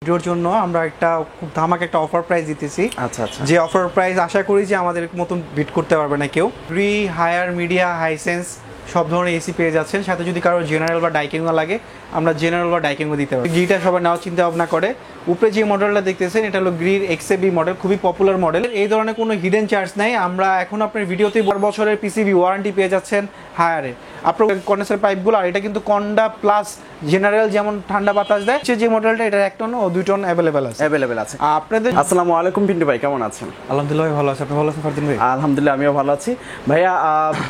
ভিডিওর জন্য আমরা একটা খুব ধামাকা একটা অফার প্রাইস দিতেছি। আচ্ছা আচ্ছা, যে অফার প্রাইস আশা করি যে আমাদের মতন বিট করতে পারবে না কেউ। গ্রি, হায়ার, মিডিয়া, হাইসেন্স সব ধরনের এসি পেয়ে যাচ্ছেন। সাথে যদি কারো জেনারেল বা ডাইকিংও লাগে আমরা জেনারেল বা ডাইকিংও দিতে পারি। গ্রিটা সবাই নেওয়ার চিন্তা ভাবনা করে। উপরে যে মডেলটা দেখতেছেন এটা হলো গ্রির এক্সএবি মডেল, খুবই পপুলার মডেল। এই ধরনের কোনো হিডেন চার্জ নাই। আমরা এখন আপনার ভিডিওতে 12 বছরের পিসিবি ওয়ারেন্টি পেয়ে যাচ্ছেন হায়ারে। আপনার কন্ডেন্সার পাইপগুলো, আর এটা কিন্তু কন্ডা প্লাস জেনারেল যেমন ঠান্ডা বাতাস দেয়, যে মডেলটা এটা 1 টন ও 2 টন অ্যাভেলেবেল আছে। আপনাদের আসসালামু আলাইকুম পিন্টু ভাই, কেমন আছেন? আলহামদুলিল্লাহ ভাই, ভালো আছি। আপনি ভালো আছেন ফারদিন ভাই? আলহামদুলিল্লাহ আমিও ভালো আছি ভাইয়া।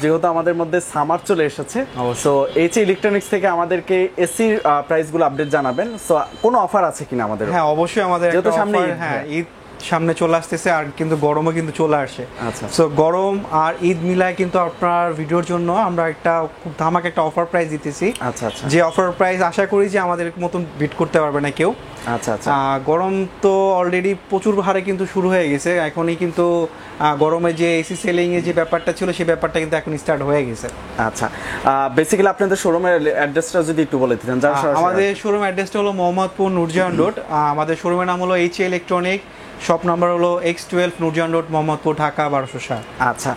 যেহেতু আমাদের মধ্যে সামার চলে এসেছে, সো এইচ ইলেকট্রনিক্স থেকে আমাদেরকে এসির প্রাইসগুলো আপডেট জানাবেন। সো কোনো অফার আছে কিনা আমাদের? হ্যাঁ অবশ্যই, আমাদের যেহেতু সামনে ঈদ সামনে চলে আসতেছে, আর কিন্তু গরমও কিন্তু চলে আসে। আচ্ছা, সো গরম আর ঈদ মিলায় কিন্তু আপনার ভিডিওর জন্য আমরা একটা খুব ধামাকা একটা অফার প্রাইস দিতেছি। আচ্ছা আচ্ছা, যে অফার প্রাইস আশা করি যে আমাদের মতন বিট করতে পারবে না কেউ। আচ্ছা আচ্ছা, গরম তো অলরেডি প্রচুর হারে কিন্তু শুরু হয়ে গেছে। এখনই কিন্তু গরমে যে এসি সেলিং এর যে ব্যাপারটা ছিল সেই ব্যাপারটা কিন্তু এখন স্টার্ট হয়ে গেছে। আচ্ছা, বেসিক্যালি আপনাদের শোরুমের অ্যাড্রেসটা যদি একটু বলে দিতেন। আমাদের শোরুম অ্যাড্রেসটা হলো মোহাম্মদপুর নূরজাহান রোড। আমাদের শোরুমের নাম হলো এইচ ইলেকট্রনিক। শপ নাম্বার হলো X12 নূরজাহান রোড, মোহাম্মদপুর, ঢাকা 1207। আচ্ছা,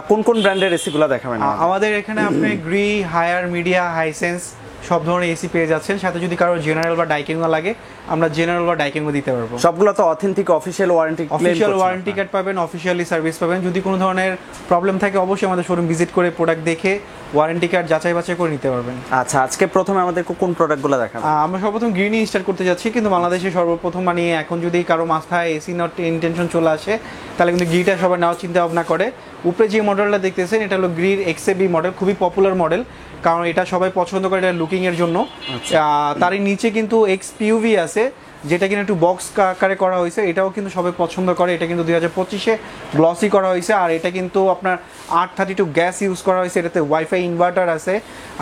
কোন কোন ব্র্যান্ডের এসিগুলো দেখাবেন? আমাদের এখানে আপনি গ্রি, হায়ার, মিডিয়া, হাইসেন্স সব ধরনের এসি পেয়ে যাচ্ছেন। সাথে যদি কারো জেনারেল বা ডাইকিংও লাগে আমরা জেনারেল বা ডাইকিংও দিতে পারবো। সবগুলো তো authentic official warranty, official warranty card পাবেন, অফিশিয়ালি সার্ভিস পাবেন। যদি কোনো ধরনের প্রবলেম থাকে অবশ্যই আমাদের শোরুম ভিজিট করে প্রোডাক্ট দেখে ওয়ারেন্টি কার্ড যাচাই বাছাই করে নিতে পারবেন। আচ্ছা, আজকে প্রথমে আমাদের কোন প্রোডাক্টগুলো দেখাবেন? আমরা সর্বপ্রথম গ্রি নিয়ে স্টার্ট করতে যাচ্ছি, কিন্তু বাংলাদেশে সর্বপ্রথম মানে এখন যদি কারো মাথায় এসি নট ইন্টেনশন চলে আসে তাহলে কিন্তু গ্রিটা সবাই নেওয়ার চিন্তা ভাবনা করে। উপরে যে মডেলটা দেখতেছেন এটা হলো গ্রির এক্সএবি মডেল, খুবই পপুলার মডেল, কারণ এটা সবাই পছন্দ করে এটা লুকিং এর জন্য। তারই নিচে কিন্তু এক্সপিউভি আছে, যেটা কিনা একটু বক্স আকারে করা হয়েছে, এটাও কিন্তু সবাই পছন্দ করে। এটা কিন্তু 2025-এ গ্লসি করা হয়েছে, আর এটা কিন্তু আপনার 832 গ্যাস ইউজ করা হয়েছে। এটাতে ওয়াইফাই ইনভার্টার আছে,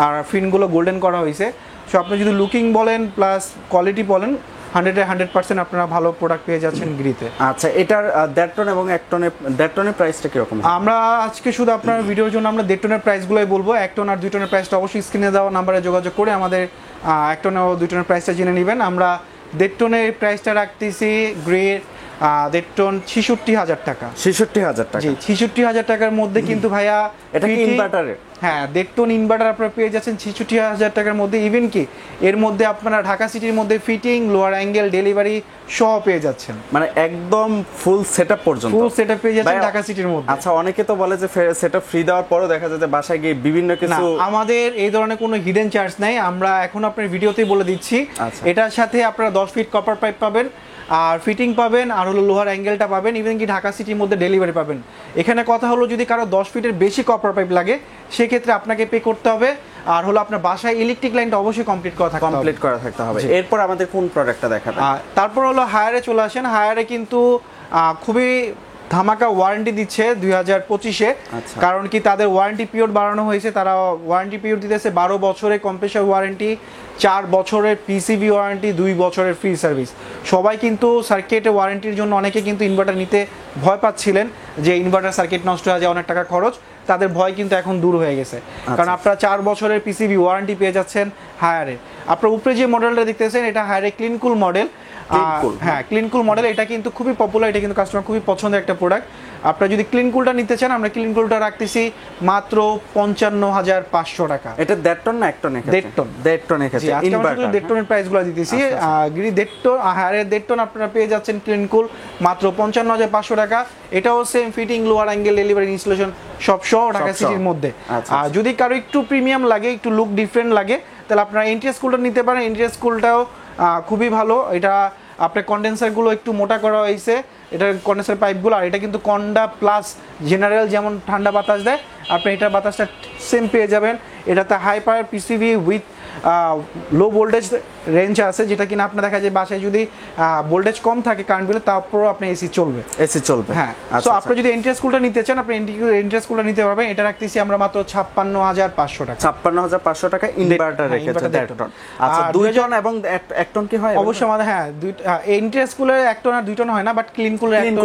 আর ফিনগুলো গোল্ডেন করা হয়েছে। সো আপনি যদি লুকিং বলেন প্লাস কোয়ালিটি বলেন 100% আপনারা ভালো প্রোডাক্ট পেয়ে যাচ্ছেন গ্রিতে। আচ্ছা, এটার 1.5 টন এবং 1 টনের প্রাইসটা কিরকম? আমরা আজকে শুধু আপনার ভিডিওর জন্য আমরা 1.5 টনের প্রাইসগুলোই বলবো। 1 টন আর 2 টনের প্রাইসটা অবশ্যই স্ক্রিনে দেওয়া নাম্বারে যোগাযোগ করে আমাদের 1 টন ও 2 টনের প্রাইসটা জেনে নেবেন। আমরা 1.5 টনের প্রাইসটা রাখতেছি গ্রের 1.5 টন 66,000 টাকা। 66,000 টাকা? জি, 66,000 টাকার মধ্যে কিন্তু ভাইয়া এটা কি ইনভার্টারের? হ্যাঁ, 1.5 টন ইনভার্টার আপনারা পেয়ে যাচ্ছেন 66,000 টাকার মধ্যে। ইভেন কি এর মধ্যে আপনারা ঢাকা সিটির মধ্যে ফিটিং, লোয়ার অ্যাঙ্গেল, ডেলিভারি সহ পেয়ে যাচ্ছেন, মানে একদম ফুল সেটআপ পর্যন্ত। ফুল সেটআপ পেয়ে যাচ্ছেন ঢাকা সিটির মধ্যে। আচ্ছা, অনেকে তো বলে যে সেটআপ ফ্রি দেওয়ার পরেও দেখা যায় যে বাসায় গিয়ে বিভিন্ন কিছু। আমাদের এই ধরনের কোনো হিডেন চার্জ নাই। আমরা এখন আপনার ভিডিওতেই বলে দিচ্ছি। এটার সাথে আপনারা 10 ফিট কপার পাইপ পাবেন, আর ফিটিং পাবেন, আর হলো লোহার অ্যাঙ্গেলটা পাবেন, ইভেন কি ঢাকা সিটির মধ্যে ডেলিভারি পাবেন। এখানে কথা হলো যদি কারো 10 ফিটের বেশি কপার পাইপ লাগে সেক্ষেত্রে আপনাকে পে করতে হবে, আর হলো আপনার বাসায় ইলেকট্রিক লাইনটা অবশ্যই কমপ্লিট করা থাকতে হবে। এরপর আমাদের কোন প্রোডাক্টটা দেখাবেন? তারপর হলো হায়ারে চলে আসেন। হায়ারে কিন্তু খুবই ধামাকা ওয়ারেন্টি দিচ্ছে 2025-এ। কারণ কি তাদের ওয়ারেন্টি পিরিয়ড বাড়ানো হয়েছে। তারা ওয়ারেন্টি পিরিয়ড দিতেছে 12 বছরের কম্প্রেসার ওয়ারেন্টি, 4 বছরের পিসিবি ওয়ারেন্টি, 2 বছরের ফ্রি সার্ভিস। সবাই কিন্তু সার্কিটে ওয়ারেন্টির জন্য অনেকে কিন্তু ইনভার্টার নিতে ভয় পাচ্ছিলেন, যে ইনভার্টার সার্কিট নষ্ট হয়ে যায়, অনেক টাকা খরচ। তাদের ভয় কিন্তু এখন দূর হয়ে গেছে, কারণ আপনারা 4 বছরের পিসিবি ওয়ারেন্টি পেয়ে যাচ্ছেন হায়ারে। আপনার উপরে যে মডেলটা দেখতেছেন এটা হায়ারে ক্লিনকুল মডেল। হ্যাঁ, ক্লিনকুল মডেল, এটা কিন্তু খুবই পপুলার, এটা কিন্তু কাস্টমার খুবই পছন্দের একটা প্রোডাক্ট। আপনারা যদি ক্লিনকুলটা নিতে চান আমরা ক্লিনকুলটা রাখতেছি মাত্র 55,500 টাকা। এটা 1.5 টন না 1 টন? 1.5 টন। 1.5 টনের ক্ষেত্রে ইনভার্টার 1.5 টনের প্রাইসগুলো দিতেছি। গ্রি 1.5 টন, হায়ারের 1.5 টন আপনারা পেয়ে যাচ্ছেন ক্লিনকুল মাত্র 55,500 টাকা। এটাও same fitting, lower angle, delivery, installation সব সহ ঢাকা সিটির মধ্যে। আর যদি কারো একটু প্রিমিয়াম লাগে, একটু লুক ডিফারেন্ট লাগে, তাহলে আপনারা এনটিএস কুলটা নিতে পারেন। এনটিএস কুলটাও খুবই ভালো। এটা আপনার কন্ডেন্সারগুলো একটু মোটা করা হয়েছে, এটা কন্ডেন্সার পাইপগুলো, আর এটা কিন্তু কন্ডা প্লাস জেনারেল যেমন ঠান্ডা বাতাস দেয়, আপনি এটার বাতাসটা সেম পেয়ে যাবেন। এটাতে high power PCB with low voltage range আছে, যেটা কিনা আপনার দেখা যায় বাসায় যদি ভোল্টেজ কম থাকে কারেন্ট বিলে, তারপরও আপনার এসি চলবে। হ্যাঁ, তো আপনি যদি এনটিএস কুলটা নিতে চান আপনি এনটিএস কুলটা নিতে পারবেন। এটা রাখতেছি আমরা মাত্র 56,500 টাকা। 56,500 টাকা ইনভার্টার রেখেছে 1.5 টন। আচ্ছা, 2 টন এবং 1 টন কি হয়? অবশ্যই আমাদের এনটিএস কুলের 1 টন আর 2 টন হয় না, বাট ক্লিন কুলের 1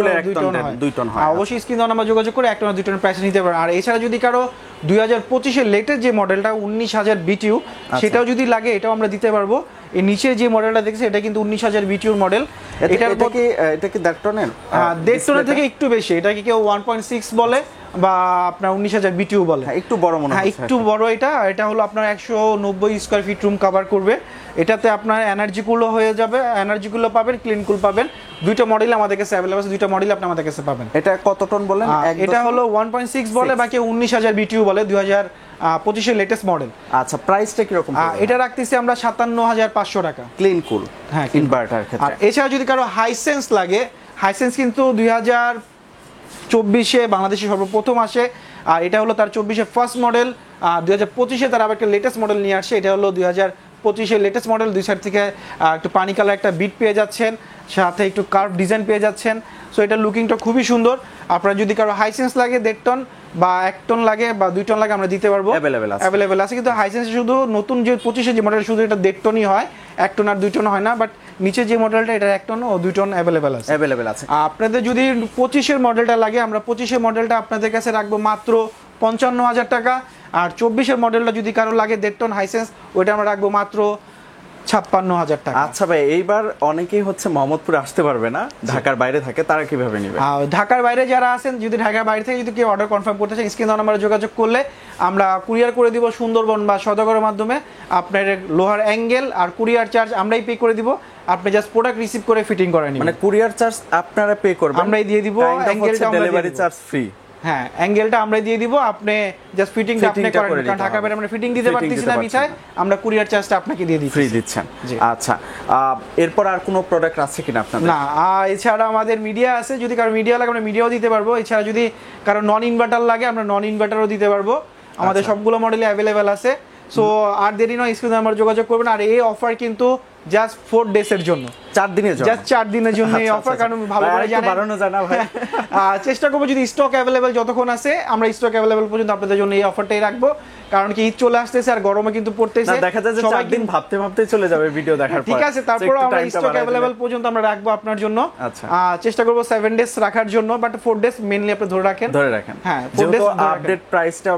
টন আর 2 টন হয়। অবশ্যই স্ক্রিন দেওয়া নাম্বার যোগাযোগ করে 1 টন আর 2 টনের প্রাইস নিতে পারেন। আর এছাড়া যদি কারো 2025-এর লেটেস্ট যে মডেলটা 19,000 বিটিউ, সেটাও যদি লাগে এটাও আমরা দিতে পারবো। এই নিচে যে মডেলটা দেখছি এটা কিন্তু 19,000 বিটিউর মডেল। এটা কি দেড়টনের? দেড় টনের থেকে একটু বেশি, এটাকে কেউ 1.6 বলে বা আপনার 19,000 বিটিউ বলে। একটু বড় মনে হয়। একটু বড় এটা হলো আপনার 190 স্কয়ার ফিট রুম কভার করবে। এটাতে আপনার এনার্জি কুলও হয়ে যাবে, এনার্জি কুলও পাবেন, ক্লিন কুল পাবেন। দুইটা মডেল আমাদের কাছে अवेलेबल আছে, দুইটা মডেল আপনি আমাদের কাছে পাবেন। এটা কত টন বলেন? এটা হলো 1.6 বলে, বাকি 19,000 বিটিউ বলে, 2025 এর লেটেস্ট মডেল। আচ্ছা, প্রাইসটা কি রকম? এটা রাখতেছি আমরা 57,500 টাকা ক্লিন কুল। হ্যাঁ, ইনভার্টার ক্ষেত্রে। আর এছাড়া যদি কারো হাইসেন্স লাগে, হাইসেন্স কিন্তু 2024-এ বাংলাদেশে সর্বপ্রথম আসে। আর এটা হলো তার 24-এর ফার্স্ট মডেল। 2025-এ তার আবার একটা লেটেস্ট মডেল নিয়ে আসছে, এটা হলো 2025-এর লেটেস্ট মডেল। দুই সাইড থেকে একটু পানি কালার একটা বিট পেয়ে যাচ্ছেন, সাথে একটু কার্ভ ডিজাইন পেয়ে যাচ্ছেন। সো এটা লুকিংটা খুবই সুন্দর। আপনার যদি কারো হাইসেন্স লাগে 1.5 টন বা 1 টন লাগে বা 2 টন লাগে আমরা দিতে পারবো, অ্যাভেলেবেল আছে। কিন্তু হাইসেন্স শুধু নতুন যে 25-এর যে মডেল শুধু এটা 1.5 টনই হয়, 1 টন আর 2 টন হয় না। বাট নিচে যে মডেলটা এটা 1 টন ও 2 টন অ্যাভেলেবেল আছে। আপনাদের যদি 25-এর মডেলটা লাগে, আমরা 25-এর মডেলটা আপনাদের কাছে রাখবো মাত্র 55,000 টাকা। আর 24-এর মডেলটা যদি কারো লাগে 1.5 টন হাইসেন্স, ওইটা আমরা রাখবো মাত্র 56,000 টাকা। আচ্ছা ভাই, এইবার অনেকেই হচ্ছে মোহাম্মদপুরে আসতে পারবে না, ঢাকার বাইরে থাকে, তারা কিভাবে নেবে? ঢাকার বাইরে যারা আছেন, যদি ঢাকার বাইরে থেকে যদি কেউ অর্ডার কনফার্ম করতে চান, স্ক্রিন নাম্বারে যোগাযোগ করলে আমরা কুরিয়ার করে দিব সুন্দরবন বা সওদাগরের মাধ্যমে। আপনার লোহার অ্যাঙ্গেল আর কুরিয়ার চার্জ আমরাই পে করে দিব, আপনি জাস্ট প্রোডাক্ট রিসিভ করে ফিটিং করে নিন। মানে কুরিয়ার চার্জ আপনারা পে করবেন, আমরাই দিয়ে দিব, অ্যাঙ্গেলটা ডেলিভারি চার্জ ফ্রি। হ্যাঁ, অ্যাঙ্গেলটা আমরা দিয়ে দিব, আপনি জাস্ট ফিটিংটা আপনি করেন, কারণ ঢাকা বাইরে আমরা ফিটিং দিতে পারতেছি না বিছায়, আমরা কুরিয়ার চার্জটা আপনাকে দিয়ে দিই, ফ্রি দিচ্ছেন। আচ্ছা, এরপর আর কোনো প্রোডাক্ট আছে কিনা আপনাদের? না, এছাড়া আমাদের মিডিয়া আছে, যদি কারো মিডিয়া লাগে আমরা মিডিয়াও দিতে পারবো। এছাড়া যদি কারো নন ইনভার্টার লাগে আমরা নন ইনভার্টারও দিতে পারবো, আমাদের সবগুলো মডেলে অ্যাভেলেবেল আছে। সো আর দেরি নয়, স্ক্রিনে নাম্বার যোগাযোগ করবেন। আর এই অফার কিন্তু জাস্ট 4 ডেজের জন্য, 4 দিনের জন্য, জাস্ট 4 দিনের জন্য এই অফার। কারণ ভালো করে জানেন, বাড়ানো যায় না ভাই। চেষ্টা করবো যদি স্টক অ্যাভেলেবেল যতক্ষণ আছে, আমরা স্টক অ্যাভেলেবেল পর্যন্ত আপনাদের জন্য এই অফারটাই রাখবো। কারণ কি ঈদ চলে আসতেছে আর গরমে কিন্তু পড়তেছে, দেখা যায় যে 4 দিন ভাবতে চলে যাবে ভিডিও দেখার পর। ঠিক আছে, তারপর আমরা স্টক অ্যাভেলেবেল পর্যন্ত আমরা রাখবো আপনার জন্য। আচ্ছা, চেষ্টা করবো 7 ডেজ রাখার জন্য, বাট 4 ডেজ মেইনলি আপনি ধরে রাখেন। হ্যাঁ, 4 ডেজ আপডেট প্রাইসটা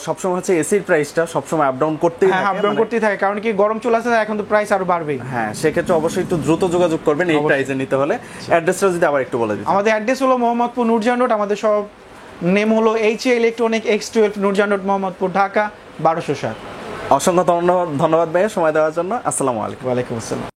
সবসময় হচ্ছে এসির প্রাইসটা সবসময় আপ ডাউন করতেই থাকে, আপ ডাউন করতেই থাকে, কারণ কি গরম চলে আসছে, এখন তো প্রাইস আরো বাড়বেই। হ্যাঁ, সেক্ষেত্রে অবশ্যই একটু দ্রুত যোগাযোগ করবেন এই প্রাইসে নিতে হলে। অ্যাড্রেসটা যদি আবার একটু বলে দিন। আমাদের অ্যাড্রেস হলো মোহাম্মদপুর নূরজাহান রোড, আমাদের সব নেম হলো HA electronic X12 Nurjahan road, Mohammadpur, Dhaka 1207। অসংখ্য ধন্যবাদ ভাইয়া সময় দেওয়ার জন্য। আসসালামু আলাইকুম। ওয়ালাইকুম আসসালাম।